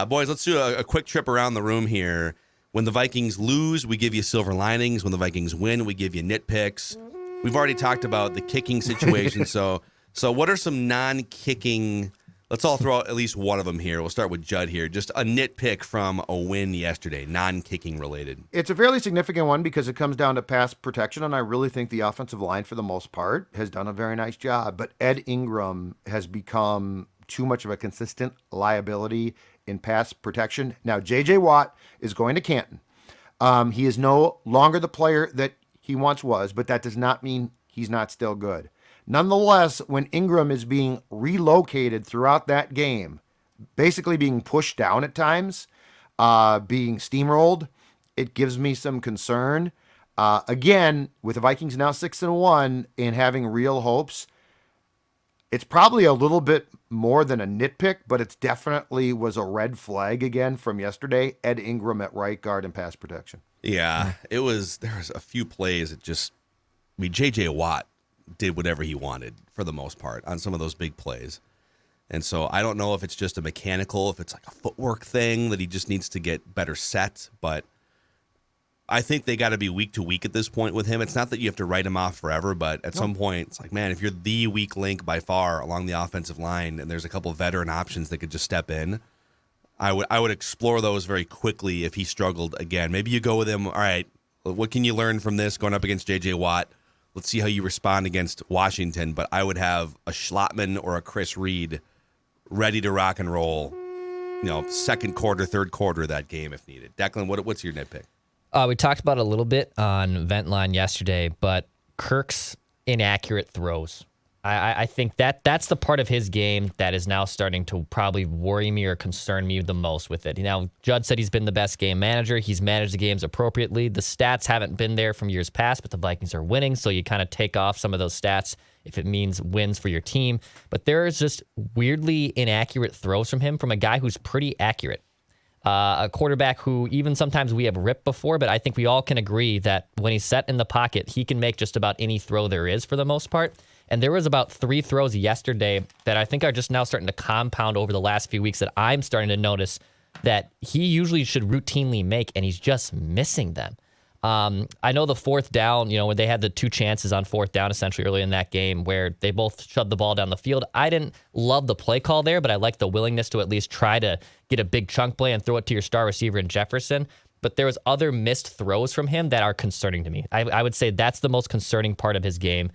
Boys, let's do a quick trip around the room here. When the Vikings lose, we give you silver linings. When the Vikings win, we give you nitpicks. We've already talked about the kicking situation, so what are some non-kicking? Let's all throw out at least one of them here. We'll start with Judd here. Just a nitpick from a win yesterday, non-kicking related. It's a fairly significant one because it comes down to pass protection, and I really think the offensive line, for the most part, has done a very nice job. But Ed Ingram has become too much of a consistent liability in pass protection. Now, J.J. Watt is going to Canton. He is no longer the player that he once was, but that does not mean he's not still good. Nonetheless, when Ingram is being relocated throughout that game, basically being pushed down at times, being steamrolled, it gives me some concern. Again, with the Vikings now 6-1 and having real hopes, it's probably a little bit more than a nitpick, but it definitely was a red flag again from yesterday. Ed Ingram at right guard and pass protection. Yeah, there was a few plays that just, J.J. Watt did whatever he wanted for the most part on some of those big plays. And so I don't know if it's just a mechanical, if it's like a footwork thing that he just needs to get better set, but I think they got to be week to week at this point with him. It's not that you have to write him off forever, but at some point it's like, man, if you're the weak link by far along the offensive line and there's a couple of veteran options that could just step in, I would explore those very quickly if he struggled again. Maybe you go with him, all right, what can you learn from this going up against J.J. Watt? Let's see how you respond against Washington, but I would have a Schlottman or a Chris Reed ready to rock and roll, second quarter, third quarter of that game if needed. Declan, what's your nitpick? We talked about it a little bit on Vent Line yesterday, but Kirk's inaccurate throws. I think that's the part of his game that is now starting to probably worry me or concern me the most with it. Now, Judd said he's been the best game manager. He's managed the games appropriately. The stats haven't been there from years past, but the Vikings are winning, so you kind of take off some of those stats if it means wins for your team. But there is just weirdly inaccurate throws from him, from a guy who's pretty accurate. A quarterback who even sometimes we have ripped before, but I think we all can agree that when he's set in the pocket, he can make just about any throw there is for the most part. And there was about 3 throws yesterday that I think are just now starting to compound over the last few weeks that I'm starting to notice that he usually should routinely make, and he's just missing them. I know the fourth down, when they had the 2 chances on fourth down essentially early in that game where they both shoved the ball down the field. I didn't love the play call there, but I like the willingness to at least try to get a big chunk play and throw it to your star receiver in Jefferson. But there was other missed throws from him that are concerning to me. I would say that's the most concerning part of his game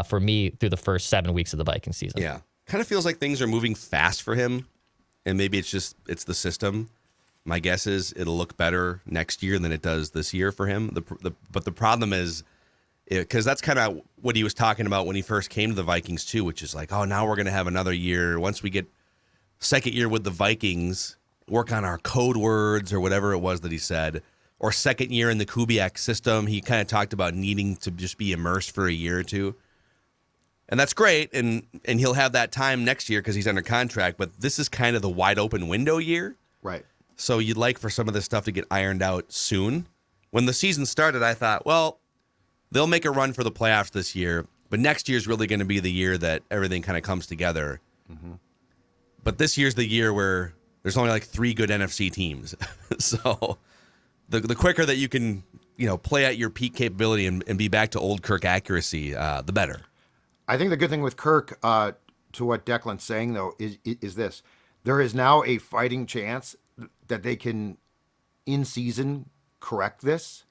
for me through the first 7 weeks of the Vikings season. Yeah. Kind of feels like things are moving fast for him, and maybe it's the system. My guess is it'll look better next year than it does this year for him. But the problem is, because that's kind of what he was talking about when he first came to the Vikings too, which is like, oh, now we're going to have another year. Once we get second year with the Vikings, work on our code words or whatever it was that he said, or second year in the Kubiak system. He kind of talked about needing to just be immersed for a year or two. And that's great, and he'll have that time next year because he's under contract, but this is kind of the wide open window year. Right. So you'd like for some of this stuff to get ironed out soon. When the season started, I thought, well, they'll make a run for the playoffs this year, but next year's really going to be the year that everything kind of comes together. Mm-hmm. But this year's the year where there's only like 3 good NFC teams. So the quicker that you can, play at your peak capability and be back to old Kirk accuracy, the better. I think the good thing with Kirk, to what Declan's saying, though, is this. There is now a fighting chance that they can, in season, correct this.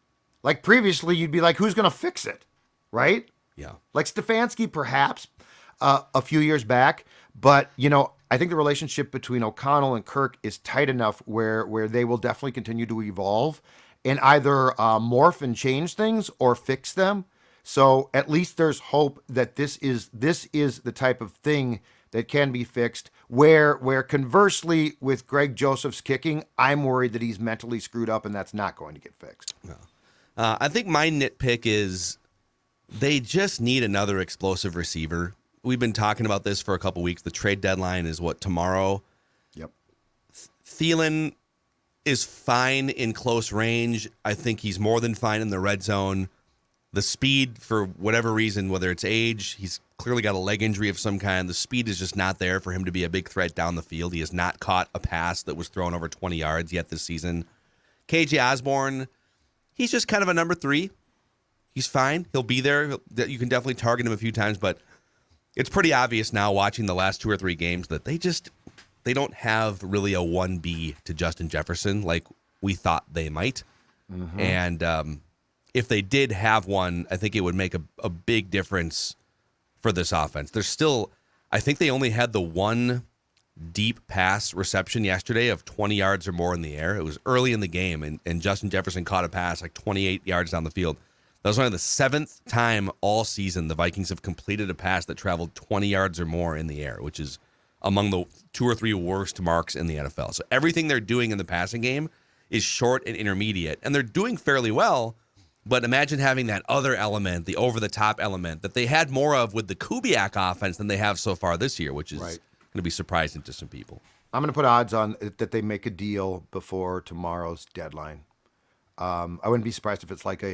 Like previously, you'd be like, who's going to fix it? Right? Yeah. Like Stefanski, perhaps, a few years back. But, I think the relationship between O'Connell and Kirk is tight enough where they will definitely continue to evolve and either morph and change things or fix them. So at least there's hope that this is the type of thing that can be fixed. Where conversely with Greg Joseph's kicking, I'm worried that he's mentally screwed up and that's not going to get fixed. No. I think my nitpick is they just need another explosive receiver. We've been talking about this for a couple weeks. The trade deadline is tomorrow? Yep. Thielen is fine in close range. I think he's more than fine in the red zone. The speed, for whatever reason, whether it's age, he's clearly got a leg injury of some kind. The speed is just not there for him to be a big threat down the field. He has not caught a pass that was thrown over 20 yards yet this season. KJ Osborne, he's just kind of a number 3. He's fine. He'll be there. You can definitely target him a few times, but it's pretty obvious now watching the last 2 or 3 games that they don't have really a 1B to Justin Jefferson like we thought they might. Mm-hmm. And if they did have one, I think it would make a big difference for this offense. There's still, I think they only had the one deep pass reception yesterday of 20 yards or more in the air. It was early in the game, and Justin Jefferson caught a pass like 28 yards down the field. That was only the 7th time all season the Vikings have completed a pass that traveled 20 yards or more in the air, which is among the 2 or 3 worst marks in the NFL. So everything they're doing in the passing game is short and intermediate, and they're doing fairly well. But imagine having that other element, the over-the-top element, that they had more of with the Kubiak offense than they have so far this year, which is going to be surprising to some people. I'm going to put odds on that they make a deal before tomorrow's deadline. I wouldn't be surprised if it's like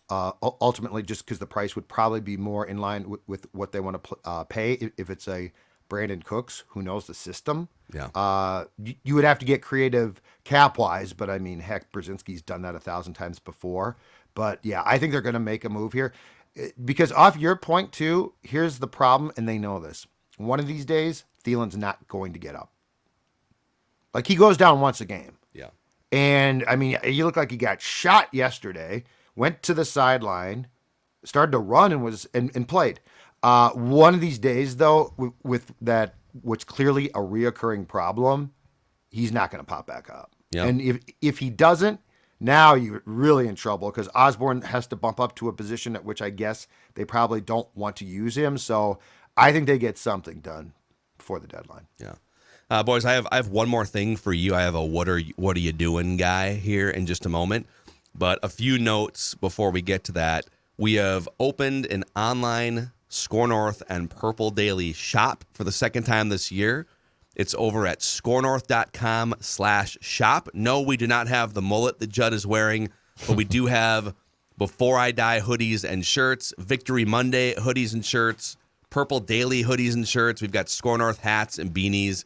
ultimately just because the price would probably be more in line with what they want to pay. If it's a Brandon Cooks who knows the system, you would have to get creative cap-wise, but I mean, heck, Brzezinski's done that 1,000 times before. But yeah, I think they're going to make a move here because off your point too, here's the problem. And they know this. One of these days, Thielen's not going to get up. Like he goes down once a game. Yeah. And I mean, you look like he got shot yesterday, went to the sideline, started to run and played. One of these days though, with that, what's clearly a reoccurring problem, he's not going to pop back up. Yep. And if he doesn't, now you're really in trouble because Osborne has to bump up to a position at which I guess they probably don't want to use him. So I think they get something done before the deadline. Yeah. Boys, I have one more thing for you. I have a what are you doing guy here in just a moment. But a few notes before we get to that. We have opened an online Score North and Purple Daily shop for the second time this year. It's over at scorenorth.com/shop. No, we do not have the mullet that Judd is wearing, but we do have Before I Die hoodies and shirts, Victory Monday hoodies and shirts, Purple Daily hoodies and shirts. We've got Score North hats and beanies.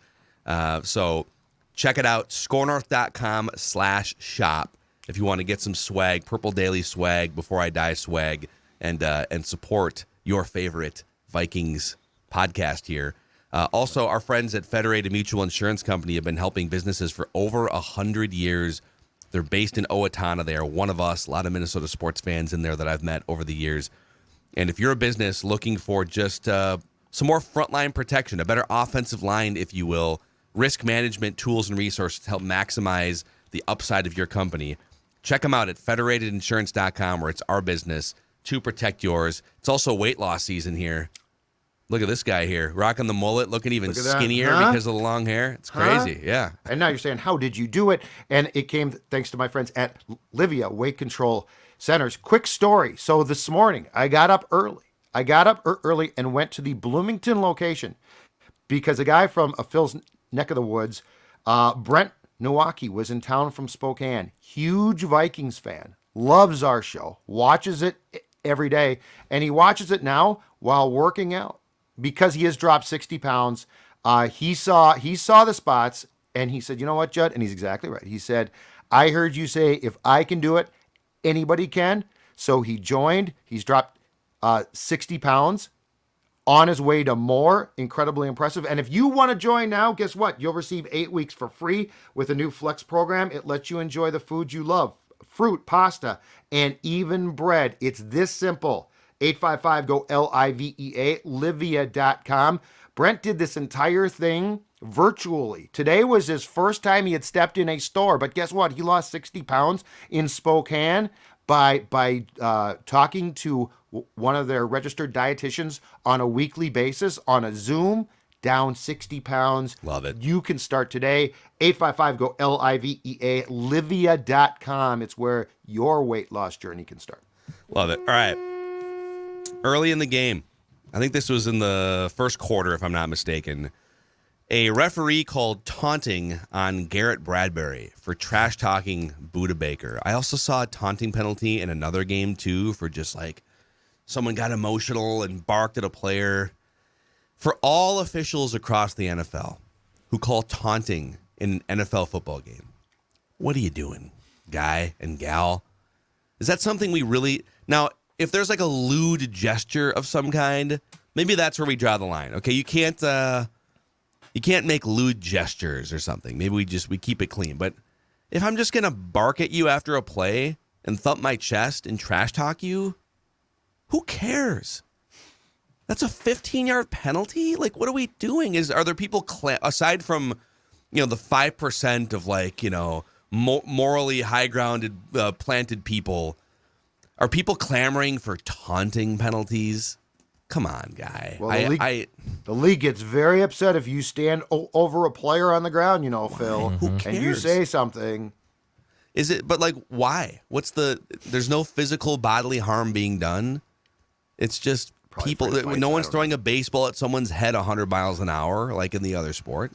So check it out, scorenorth.com/shop if you want to get some swag, Purple Daily swag, Before I Die swag, and support your favorite Vikings podcast here. Also, our friends at Federated Mutual Insurance Company have been helping businesses for over 100 years. They're based in Owatonna. They are one of us. A lot of Minnesota sports fans in there that I've met over the years. And if you're a business looking for just some more frontline protection, a better offensive line, if you will, risk management tools and resources to help maximize the upside of your company, check them out at federatedinsurance.com, where it's our business to protect yours. It's also weight loss season here. Look at this guy here, rocking the mullet, looking even skinnier because of the long hair. It's crazy, yeah. And now you're saying, how did you do it? And it came thanks to my friends at Livia Weight Control Centers. Quick story. So this morning, I got up early. And went to the Bloomington location because a guy from Phil's neck of the woods, Brent Nowacki, was in town from Spokane. Huge Vikings fan. Loves our show. Watches it every day. And he watches it now while working out. Because he has dropped 60 pounds, he saw the spots, and he said, you know what, Judd? And he's exactly right. He said, I heard you say, if I can do it, anybody can. So he joined. He's dropped 60 pounds on his way to more. Incredibly impressive. And if you want to join now, guess what? You'll receive 8 weeks for free with a new Flex program. It lets you enjoy the foods you love, fruit, pasta, and even bread. It's this simple. 855-GO-LIVEA, Livia.com. Brent did this entire thing virtually. Today was his first time he had stepped in a store, but guess what? He lost 60 pounds in Spokane by talking to one of their registered dietitians on a weekly basis on a Zoom, down 60 pounds. Love it. You can start today. 855-GO-LIVEA, livia.com. It's where your weight loss journey can start. Love it. All right. Early in the game, I think this was in the first quarter, if I'm not mistaken, a referee called taunting on Garrett Bradbury for trash talking Budda Baker. I also saw a taunting penalty in another game, too, for just like someone got emotional and barked at a player. For all officials across the NFL who call taunting in an NFL football game, what are you doing, guy and gal? Is that something we really... Now, if there's like a lewd gesture of some kind, maybe that's where we draw the line. Okay, you can't make lewd gestures or something. Maybe we keep it clean. But if I'm just going to bark at you after a play and thump my chest and trash talk you, who cares? That's a 15-yard penalty? Like, what are we doing? Are there people, aside from, the 5% of, like, morally high-grounded, planted people, are people clamoring for taunting penalties? Come on, guy. Well, the league gets very upset if you stand over a player on the ground, Phil, and you say something. Is it, but like, why? There's no physical bodily harm being done. It's just people, no one's throwing a baseball at someone's head 100 miles an hour like in the other sport.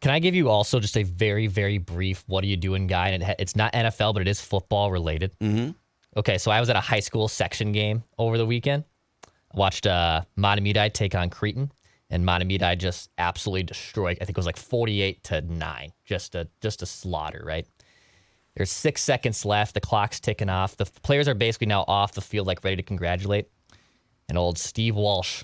Can I give you also just a very, very brief what are you doing guy? And it's not NFL, but it is football related. Mm-hmm. Okay, so I was at a high school section game over the weekend. I watched Mahtomedi take on Cretan, and Mahtomedi just absolutely destroyed. I think it was like 48-9, just a slaughter, right? There's 6 seconds left. The clock's ticking off. The players are basically now off the field, like ready to congratulate. And old Steve Walsh,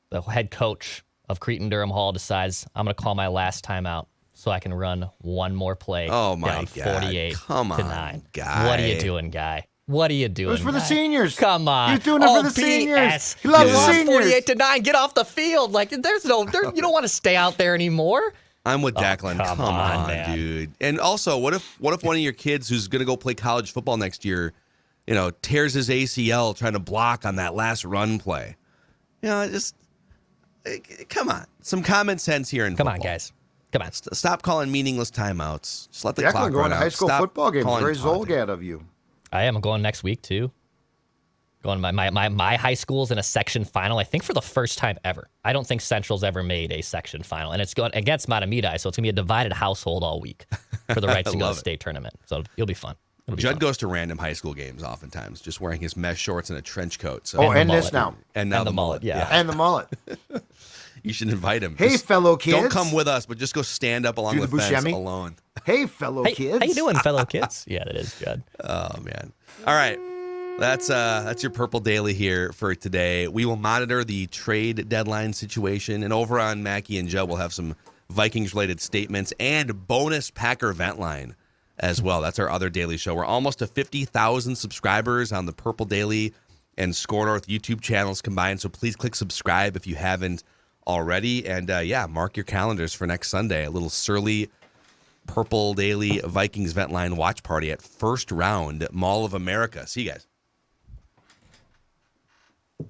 the head coach of Cretan Durham Hall, decides I'm going to call my last timeout so I can run one more play. Oh my God! 48-9. Guy. What are you doing, guy? What are you doing? It was for the seniors. Come on. He's doing it for the seniors. He loves the seniors. 48-9. Get off the field. Like you don't want to stay out there anymore. I'm with Declan. Come on, man. Dude. And also, what if one of your kids who's going to go play college football next year, tears his ACL trying to block on that last run play? Just come on. Some common sense here in football. Come on, guys. Come on. Stop calling meaningless timeouts. Just let the Declan clock going run to out. high school Stop football games. calling Very taunting. Zolgad of you. I am. I'm going next week, too. Going to my high school's in a section final, I think for the first time ever. I don't think Central's ever made a section final. And it's going against Mahtomedi, so it's going to be a divided household all week for the rights to go to the state tournament. So it'll be fun. Judd goes to random high school games oftentimes, just wearing his mesh shorts and a trench coat. So and this now. And now the mullet, yeah. And the mullet. You should invite him. Hey, fellow kids. Don't come with us, but just go stand up along the fence alone. Hey, fellow kids. How you doing, fellow kids? Yeah, that is Judd. Oh, man. All right. That's your Purple Daily here for today. We will monitor the trade deadline situation, and over on Mackie and Judd, we'll have some Vikings-related statements and bonus Packer vent line as well. That's our other daily show. We're almost to 50,000 subscribers on the Purple Daily and Score North YouTube channels combined, so please click subscribe if you haven't already. And, mark your calendars for next Sunday, a little surly Purple Daily Vikings vent line watch party at First Round Mall of America. See you guys.